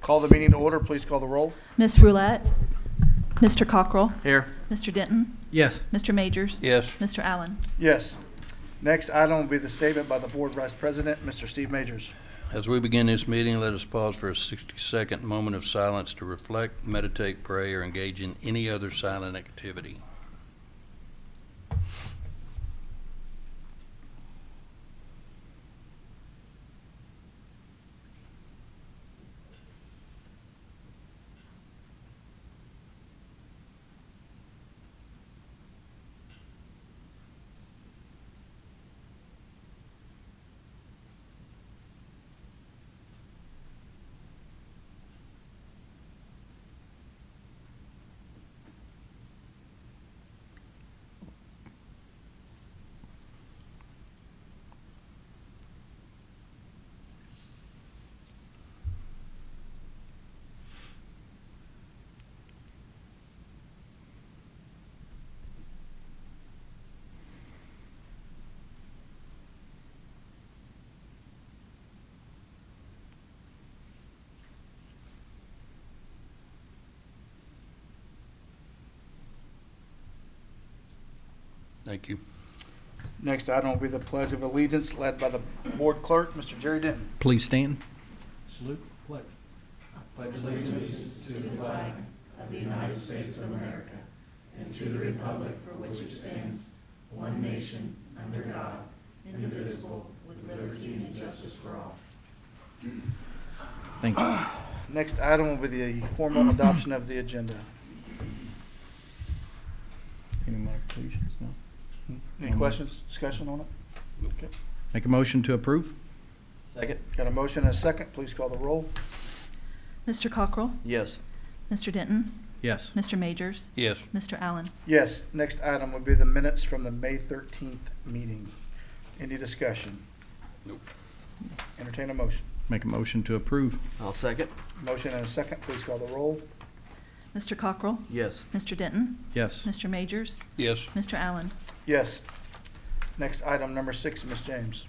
Call the meeting to order. Please call the roll. Ms. Roulette. Mr. Cockrell. Here. Mr. Denton. Yes. Mr. Majors. Yes. Mr. Allen. Yes. Next item will be the statement by the Board Vice President, Mr. Steve Majors. As we begin this meeting, let us pause for a 60-second moment of silence to reflect, meditate, pray, or engage in any other silent activity. Thank you. Next item will be the Pledge of Allegiance led by the Board Clerk, Mr. Jerry Denton. Please stand. Salute, pledge. Pledge allegiance to the flag of the United States of America and to the republic for which it stands, one nation, under God, indivisible, with liberty and justice for all. Thank you. Next item will be the formal adoption of the agenda. Any modifications? No? Any questions, discussion on it? Okay. Make a motion to approve? Second. Got a motion and a second. Please call the roll. Mr. Cockrell. Yes. Mr. Denton. Yes. Mr. Majors. Yes. Mr. Allen. Yes. Next item will be the minutes from the May 13th meeting. Any discussion? Nope. Entertain a motion. Make a motion to approve? I'll second. Motion and a second. Please call the roll. Mr. Cockrell. Yes. Mr. Denton. Yes. Mr. Majors. Yes. Mr. Allen. Yes. Next item, number 6, Ms. James.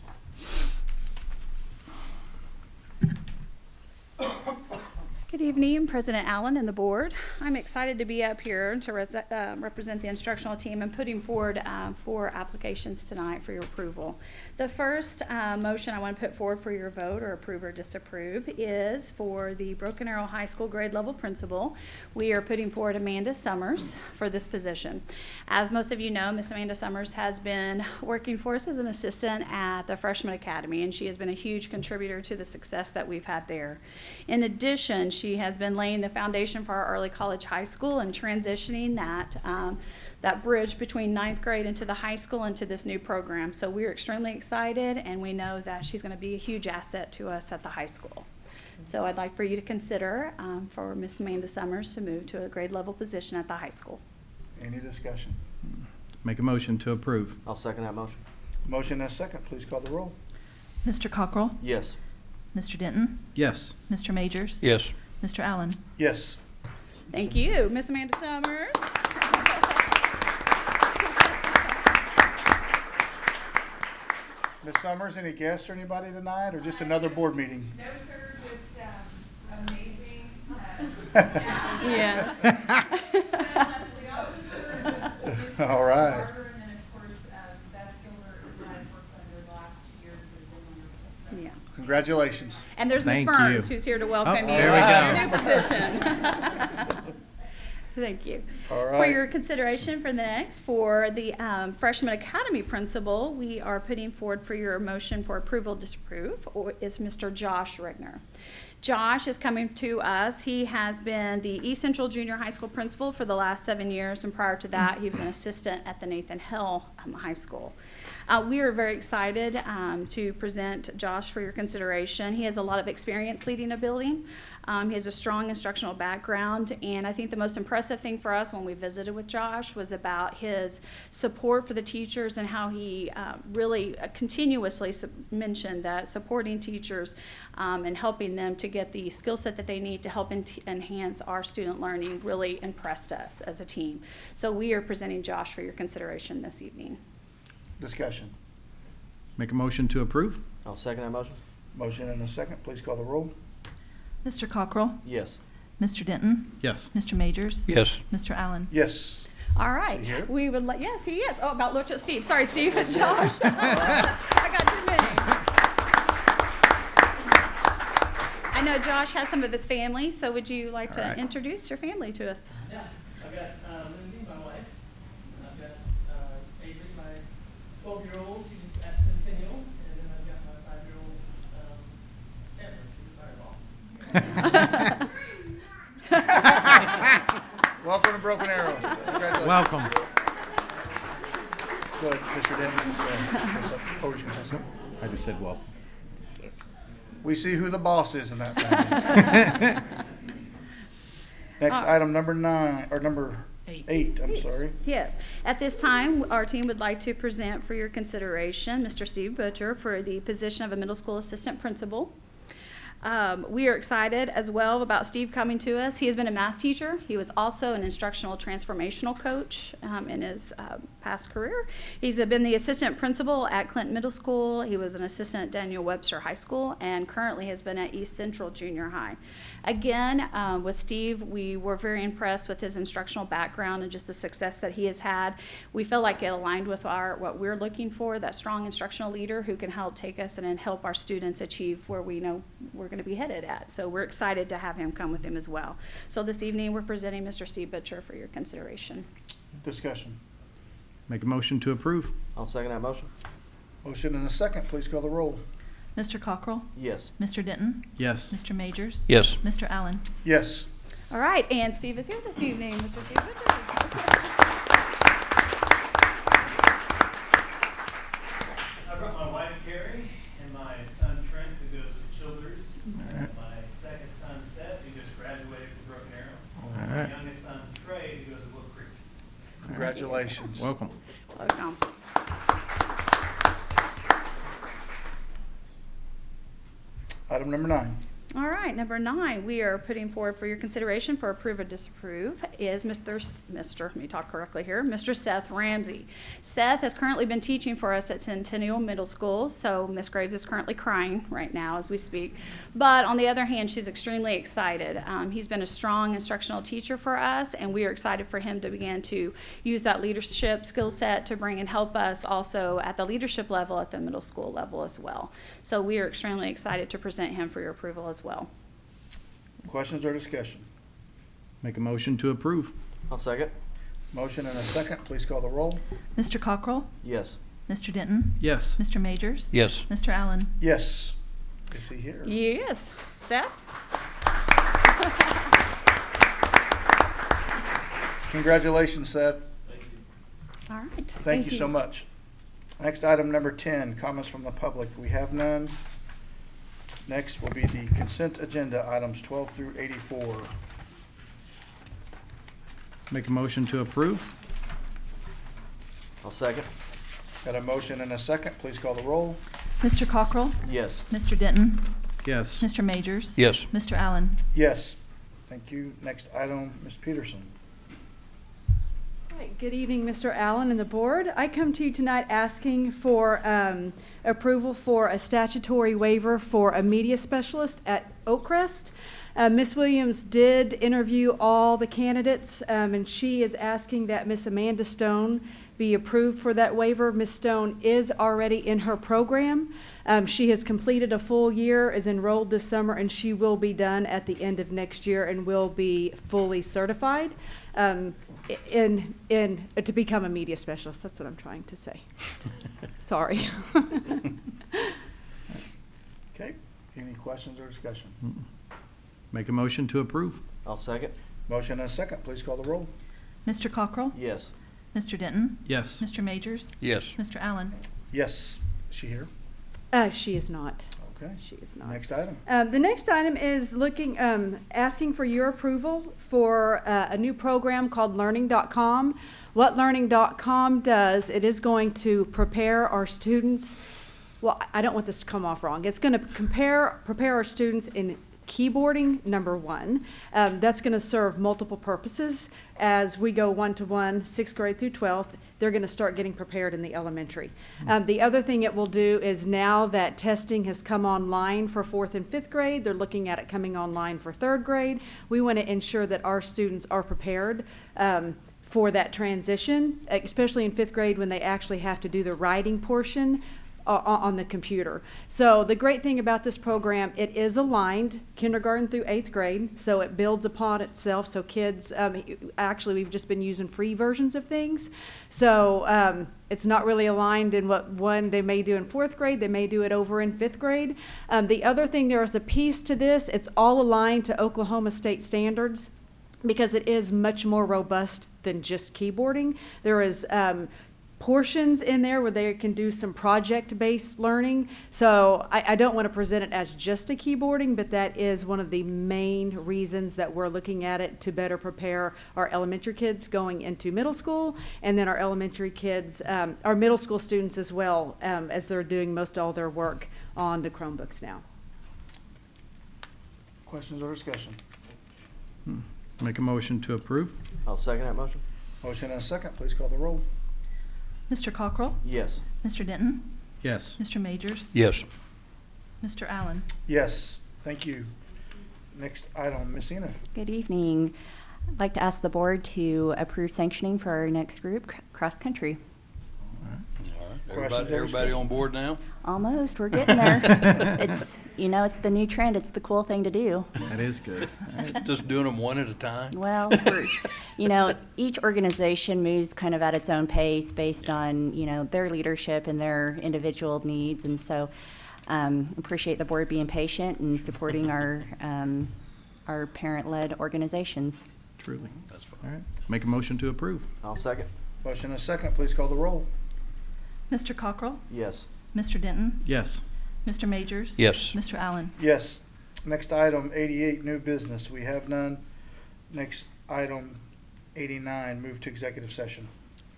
Good evening, President Allen and the board. I'm excited to be up here to represent the instructional team and putting forward 4 applications tonight for your approval. The first motion I want to put forward for your vote or approve or disapprove is for the Broken Arrow High School grade level principal. We are putting forward Amanda Summers for this position. As most of you know, Miss Amanda Summers has been working for us as an assistant at the Freshman Academy, and she has been a huge contributor to the success that we've had there. In addition, she has been laying the foundation for our early college high school and transitioning that bridge between 9th grade into the high school into this new program. So we're extremely excited, and we know that she's going to be a huge asset to us at the high school. So I'd like for you to consider for Miss Amanda Summers to move to a grade level position at the high school. Any discussion? Make a motion to approve? I'll second that motion. Motion and a second. Please call the roll. Mr. Cockrell. Yes. Mr. Denton. Yes. Mr. Majors. Yes. Mr. Allen. Yes. Thank you, Miss Amanda Summers. Ms. Summers, any guests or anybody tonight, or just another board meeting? No, sir, just amazing. Yes. Leslie Officer, All right. Carter, and then of course Beth Gilbert, who I've worked under the last 2 years, has been wonderful. So. Yeah. Congratulations. And there's Miss Thank Burns, you. who's here to welcome Oh, you there we to go. your new position. Thank you. All For right. your consideration for the next, for the Freshman Academy principal, we are putting forward for your motion for approval, disapprove, or is Mr. Josh Rigner. Josh is coming to us. He has been the East Central Junior High School principal for the last 7 years, and prior to that, he was an assistant at the Nathan Hill High School. We are very excited to present Josh for your consideration. He has a lot of experience leading a building. He has a strong instructional background, and I think the most impressive thing for us when we visited with Josh was about his support for the teachers and how he really continuously mentioned that supporting teachers and helping them to get the skill set that they need to help enhance our student learning really impressed us as a team. So we are presenting Josh for your consideration this evening. Discussion. Make a motion to approve? I'll second that motion. Motion and a second. Please call the roll. Mr. Cockrell? Yes. Mr. Denton? Yes. Mr. Majors? Yes. Mr. Allen? Yes. All right, Is he here? we would like, yes, he is. Oh, about looked at Steve. Sorry, Steve and Josh. I got too many. I know Josh has some of his family, so would you like All to right. introduce your family to us? Yeah, I've got Lindsay, my wife. I've got Avery, my 12-year-old. She's at Centennial, and then I've got my 5-year-old Chandler. She's a fireball. Welcome to Broken Arrow. Congratulations. Welcome. Go ahead, Mr. Denton. Oh, you can say something? I just said welcome. We see who the boss is in that family. Next item, number 8, I'm sorry. Yes. At this time, our team would like to present for your consideration Mr. Steve Butcher for the position of a middle school assistant principal. We are excited as well about Steve coming to us. He has been a math teacher. He was also an instructional transformational coach in his past career. He's been the assistant principal at Clinton Middle School. He was an assistant at Daniel Webster High School and currently has been at East Central Junior High. Again, with Steve, we were very impressed with his instructional background and just the success that he has had. We feel like it aligned with what we're looking for, that strong instructional leader who can help take us and help our students achieve where we know we're going to be headed at. So we're excited to have him come with him as well. So this evening, we're presenting Mr. Steve Butcher for your consideration. Discussion. Make a motion to approve. I'll second that motion. Motion and a second. Please call the roll. Mr. Cockrell? Yes. Mr. Denton? Yes. Mr. Majors? Yes. Mr. Allen? Yes. All right, and Steve is here this evening. Mr. Steve Butcher. I brought my wife Carrie and my son Trent, who goes to Childers. right. My second son Seth, who just graduated from Broken Arrow. All My right. youngest son Trey, who goes to Wolf Creek. Congratulations. Welcome. Welcome. Item number 9. All right, number 9, we are putting forward for your consideration for approve or disapprove is let me talk correctly here, Mr. Seth Ramsey. Seth has currently been teaching for us at Centennial Middle School, so Miss Graves is currently crying right now as we speak. But on the other hand, she's extremely excited. He's been a strong instructional teacher for us, and we are excited for him to begin to use that leadership skill set to bring and help us also at the leadership level at the middle school level as well. So we are extremely excited to present him for your approval as well. Questions or discussion? Make a motion to approve. I'll second. Motion and a second. Please call the roll. Mr. Cockrell? Yes. Mr. Denton? Yes. Mr. Majors? Yes. Mr. Allen? Yes. Is he here? Yes. Seth? Congratulations, Seth. All right. Thank you so much. Next, item number 10, comments from the public. We have none. Next will be the consent agenda, items 12 through 84. Make a motion to approve. I'll second. Got a motion and a second. Please call the roll. Mr. Cockrell? Yes. Mr. Denton? Yes. Mr. Majors? Yes. Mr. Allen? Yes. Thank you. Next item, Ms. Peterson. Right, good evening, Mr. Allen and the board. I come to you tonight asking for approval for a statutory waiver for a media specialist at Oakcrest. Ms. Williams did interview all the candidates, and she is asking that Ms. Amanda Stone be approved for that waiver. Ms. Stone is already in her program. She has completed a full year, is enrolled this summer, and she will be done at the end of next year and will be fully certified to become a media specialist. That's what I'm trying to say. Sorry. Okay. Any questions or discussion? Make a motion to approve. I'll second. Motion and a second. Please call the roll. Mr. Cockrell? Yes. Mr. Denton? Yes. Mr. Majors? Yes. Mr. Allen? Yes. Is she here? She is not. Okay. She is not. Next item. The next item is asking for your approval for a new program called Learning.com. What Learning.com does, it is going to prepare our students. Well, I don't want this to come off wrong. It's going to prepare our students in keyboarding, number one. That's going to serve multiple purposes as we go one-to-one, 6th grade through 12th. they're going to start getting prepared in the elementary. The other thing it will do is now that testing has come online for 4th and 5th grade, they're looking at it coming online for 3rd grade. We want to ensure that our students are prepared for that transition, especially in 5th grade when they actually have to do the writing portion on the computer. So the great thing about this program, it is aligned kindergarten through 8th grade, so it builds upon itself. So kids, actually we've just been using free versions of things. So it's not really aligned in what one they may do in 4th grade, they may do it over in 5th grade. The other thing, there is a piece to this, it's all aligned to Oklahoma State standards because it is much more robust than just keyboarding. There is portions in there where they can do some project-based learning. So I don't want to present it as just a keyboarding, but that is one of the main reasons that we're looking at it, to better prepare our elementary kids going into middle school, and then our elementary kids, our middle school students as well, as they're doing most all their work on the Chromebooks now. Questions or discussion? Make a motion to approve? I'll second that motion. Motion and a second, please call the roll. Mr. Cockrell? Yes. Mr. Denton? Yes. Mr. Majors? Yes. Mr. Allen? Yes, thank you. Next item, Ms. Eniff. Good evening. I'd like to ask the board to approve sanctioning for our next group, cross-country. Questions or Everybody on board now? Almost, we're getting there. It's, it's the new trend. It's the cool thing to do. That is good. Just doing them one at a time? Well, each organization moves kind of at its own pace based on, their leadership and their individual needs. And so appreciate the board being patient and supporting our parent-led organizations. Truly. That's fine. All right. Make a motion to approve? I'll second. Motion and a second, please call the roll. Mr. Cockrell? Yes. Mr. Denton? Yes. Mr. Majors? Yes. Mr. Allen? Yes. Next item, 88, new business. We have none. Next item, 89, move to executive session.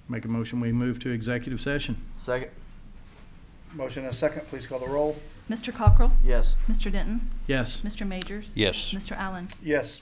Make a motion, we move to executive session? Second. Motion and a second, please call the roll. Mr. Cockrell? Yes. Mr. Denton? Yes. Mr. Majors? Yes. Mr. Allen? Yes.